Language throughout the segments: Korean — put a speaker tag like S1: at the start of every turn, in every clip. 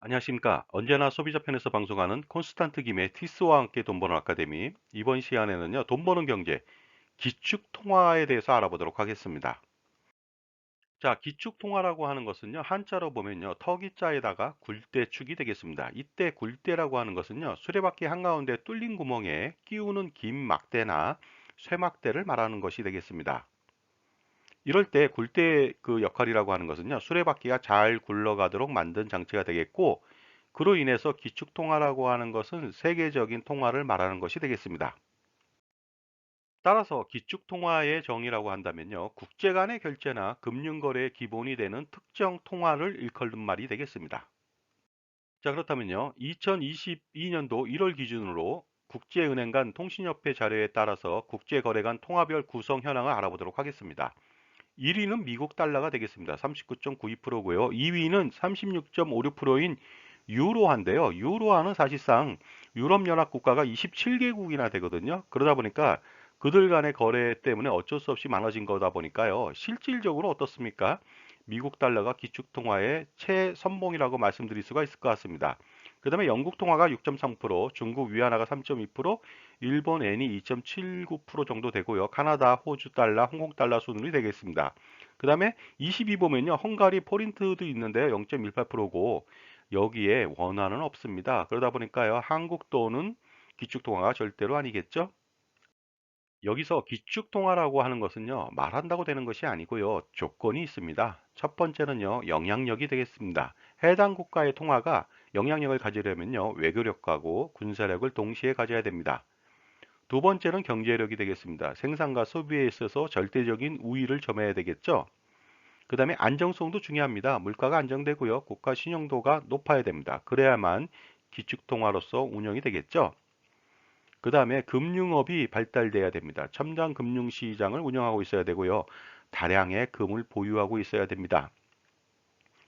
S1: 안녕하십니까. 언제나 소비자 편에서 방송하는 콘스탄트 김의 티스와 함께 돈 버는 아카데미. 이번 시간에는요, 돈 버는 경제, 기축 통화에 대해서 알아보도록 하겠습니다. 자, 기축 통화라고 하는 것은요, 한자로 보면요, 터기자에다가 굴대축이 되겠습니다. 이때 굴대라고 하는 것은요, 수레바퀴 한가운데 뚫린 구멍에 끼우는 긴 막대나 쇠막대를 말하는 것이 되겠습니다. 이럴 때 굴대 그 역할이라고 하는 것은요, 수레바퀴가 잘 굴러가도록 만든 장치가 되겠고, 그로 인해서 기축통화라고 하는 것은 세계적인 통화를 말하는 것이 되겠습니다. 따라서 기축통화의 정의라고 한다면요, 국제 간의 결제나 금융거래의 기본이 되는 특정 통화를 일컫는 말이 되겠습니다. 자, 그렇다면요, 2022년도 1월 기준으로 국제은행 간 통신협회 자료에 따라서 국제거래 간 통화별 구성 현황을 알아보도록 하겠습니다. 1위는 미국 달러가 되겠습니다. 39.92%고요. 2위는 36.56%인 유로화인데요. 유로화는 사실상 유럽연합 국가가 27개국이나 되거든요. 그러다 보니까 그들 간의 거래 때문에 어쩔 수 없이 많아진 거다 보니까요. 실질적으로 어떻습니까? 미국 달러가 기축통화의 최선봉이라고 말씀드릴 수가 있을 것 같습니다. 그 다음에 영국 통화가 6.3%, 중국 위안화가 3.2%, 일본 엔이 2.79% 정도 되고요. 카나다, 호주 달러, 홍콩 달러 순으로 되겠습니다. 그 다음에 22 보면요. 헝가리 포린트도 있는데요. 0.18%고 여기에 원화는 없습니다. 그러다 보니까요. 한국 돈은 기축통화가 절대로 아니겠죠? 여기서 기축통화라고 하는 것은요. 말한다고 되는 것이 아니고요. 조건이 있습니다. 첫 번째는요. 영향력이 되겠습니다. 해당 국가의 통화가 영향력을 가지려면요. 외교력하고 군사력을 동시에 가져야 됩니다. 두 번째는 경제력이 되겠습니다. 생산과 소비에 있어서 절대적인 우위를 점해야 되겠죠. 그 다음에 안정성도 중요합니다. 물가가 안정되고요. 국가 신용도가 높아야 됩니다. 그래야만 기축통화로서 운영이 되겠죠. 그 다음에 금융업이 발달돼야 됩니다. 첨단 금융시장을 운영하고 있어야 되고요. 다량의 금을 보유하고 있어야 됩니다.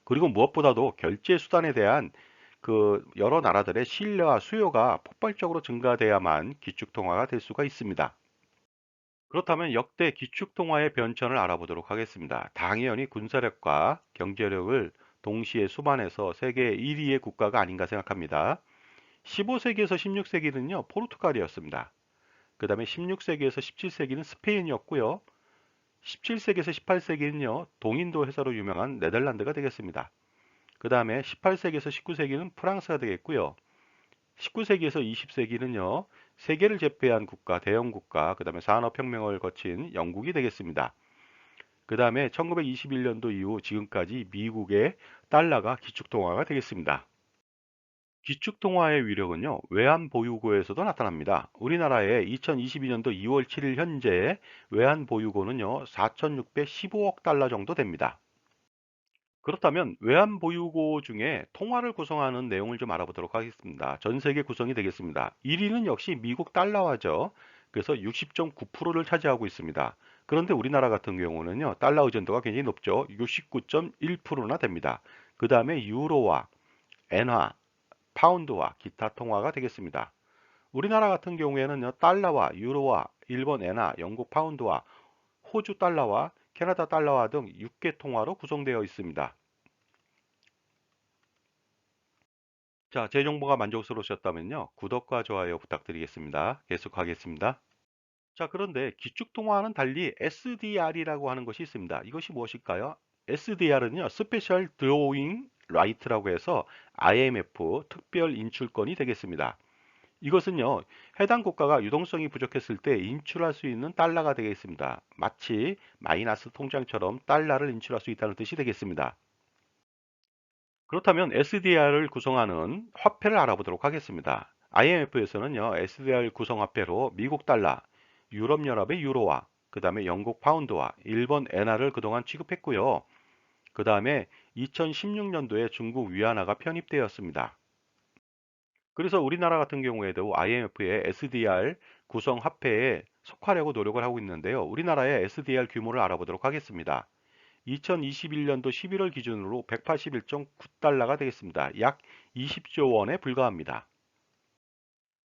S1: 그리고 무엇보다도 결제 수단에 대한 그 여러 나라들의 신뢰와 수요가 폭발적으로 증가돼야만 기축통화가 될 수가 있습니다. 그렇다면 역대 기축통화의 변천을 알아보도록 하겠습니다. 당연히 군사력과 경제력을 동시에 수반해서 세계 1위의 국가가 아닌가 생각합니다. 15세기에서 16세기는요, 포르투갈이었습니다. 그 다음에 16세기에서 17세기는 스페인이었고요. 17세기에서 18세기는요, 동인도 회사로 유명한 네덜란드가 되겠습니다. 그 다음에 18세기에서 19세기는 프랑스가 되겠고요. 19세기에서 20세기는요, 세계를 제패한 국가, 대영 국가, 그 다음에 산업혁명을 거친 영국이 되겠습니다. 그 다음에 1921년도 이후 지금까지 미국의 달러가 기축통화가 되겠습니다. 기축통화의 위력은요, 외환보유고에서도 나타납니다. 우리나라의 2022년도 2월 7일 현재 외환보유고는요, 4,615억 달러 정도 됩니다. 그렇다면 외환보유고 중에 통화를 구성하는 내용을 좀 알아보도록 하겠습니다. 전 세계 구성이 되겠습니다. 1위는 역시 미국 달러화죠. 그래서 60.9%를 차지하고 있습니다. 그런데 우리나라 같은 경우는요, 달러 의존도가 굉장히 높죠. 69.1%나 됩니다. 그 다음에 유로화, 엔화, 파운드화, 기타 통화가 되겠습니다. 우리나라 같은 경우에는요, 달러화, 유로화, 일본 엔화, 영국 파운드화, 호주 달러화, 캐나다 달러화 등 6개 통화로 구성되어 있습니다. 자, 제 정보가 만족스러우셨다면요. 구독과 좋아요 부탁드리겠습니다. 계속하겠습니다. 자, 그런데 기축통화와는 달리 SDR이라고 하는 것이 있습니다. 이것이 무엇일까요? SDR은요, 스페셜 드로잉 라이트라고 해서 IMF 특별 인출권이 되겠습니다. 이것은요, 해당 국가가 유동성이 부족했을 때 인출할 수 있는 달러가 되겠습니다. 마치 마이너스 통장처럼 달러를 인출할 수 있다는 뜻이 되겠습니다. 그렇다면 SDR을 구성하는 화폐를 알아보도록 하겠습니다. IMF에서는요, SDR 구성 화폐로 미국 달러, 유럽연합의 유로화, 그 다음에 영국 파운드화, 일본 엔화를 그동안 취급했고요. 그 다음에 2016년도에 중국 위안화가 편입되었습니다. 그래서 우리나라 같은 경우에도 IMF의 SDR 구성 화폐에 속하려고 노력을 하고 있는데요. 우리나라의 SDR 규모를 알아보도록 하겠습니다. 2021년도 11월 기준으로 181.9달러가 되겠습니다. 약 20조 원에 불과합니다.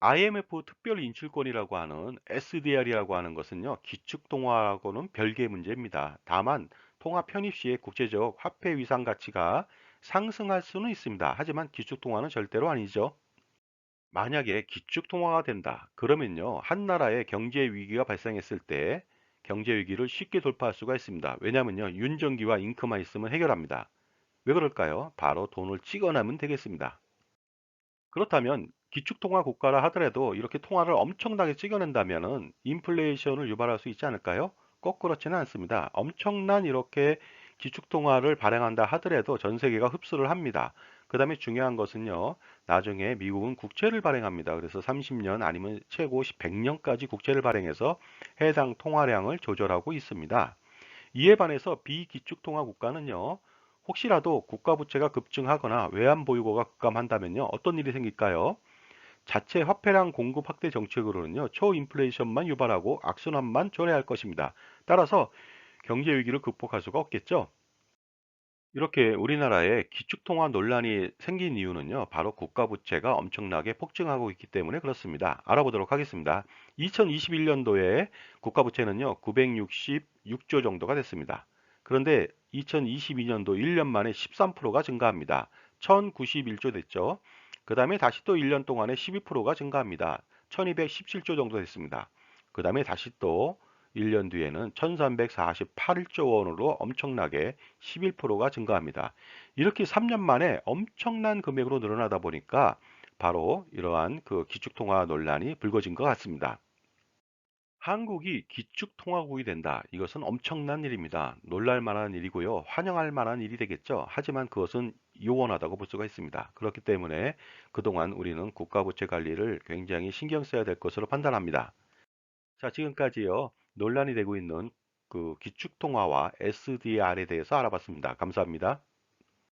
S1: IMF 특별 인출권이라고 하는 SDR이라고 하는 것은요, 기축통화하고는 별개의 문제입니다. 다만 통화 편입 시에 국제적 화폐 위상 가치가 상승할 수는 있습니다. 하지만 기축통화는 절대로 아니죠. 만약에 기축통화가 된다. 그러면요. 한 나라의 경제 위기가 발생했을 때 경제 위기를 쉽게 돌파할 수가 있습니다. 왜냐하면요. 윤전기와 잉크만 있으면 해결합니다. 왜 그럴까요? 바로 돈을 찍어내면 되겠습니다. 그렇다면 기축통화 국가라 하더라도 이렇게 통화를 엄청나게 찍어낸다면은 인플레이션을 유발할 수 있지 않을까요? 꼭 그렇지는 않습니다. 엄청난 이렇게 기축통화를 발행한다 하더라도 전 세계가 흡수를 합니다. 그 다음에 중요한 것은요, 나중에 미국은 국채를 발행합니다. 그래서 30년 아니면 최고 100년까지 국채를 발행해서 해당 통화량을 조절하고 있습니다. 이에 반해서 비기축통화 국가는요, 혹시라도 국가 부채가 급증하거나 외환 보유고가 급감한다면요, 어떤 일이 생길까요? 자체 화폐량 공급 확대 정책으로는요, 초인플레이션만 유발하고 악순환만 초래할 것입니다. 따라서 경제 위기를 극복할 수가 없겠죠. 이렇게 우리나라에 기축통화 논란이 생긴 이유는요, 바로 국가 부채가 엄청나게 폭증하고 있기 때문에 그렇습니다. 알아보도록 하겠습니다. 2021년도에 국가 부채는요, 966조 정도가 됐습니다. 그런데 2022년도 1년 만에 13%가 증가합니다. 1091조 됐죠. 그 다음에 다시 또 1년 동안에 12%가 증가합니다. 1217조 정도 됐습니다. 그 다음에 다시 또 1년 뒤에는 1348조 원으로 엄청나게 11%가 증가합니다. 이렇게 3년 만에 엄청난 금액으로 늘어나다 보니까 바로 이러한 그 기축통화 논란이 불거진 것 같습니다. 한국이 기축통화국이 된다. 이것은 엄청난 일입니다. 놀랄 만한 일이고요. 환영할 만한 일이 되겠죠. 하지만 그것은 요원하다고 볼 수가 있습니다. 그렇기 때문에 그동안 우리는 국가부채 관리를 굉장히 신경 써야 될 것으로 판단합니다. 자, 지금까지요. 논란이 되고 있는 그 기축통화와 SDR에 대해서 알아봤습니다. 감사합니다.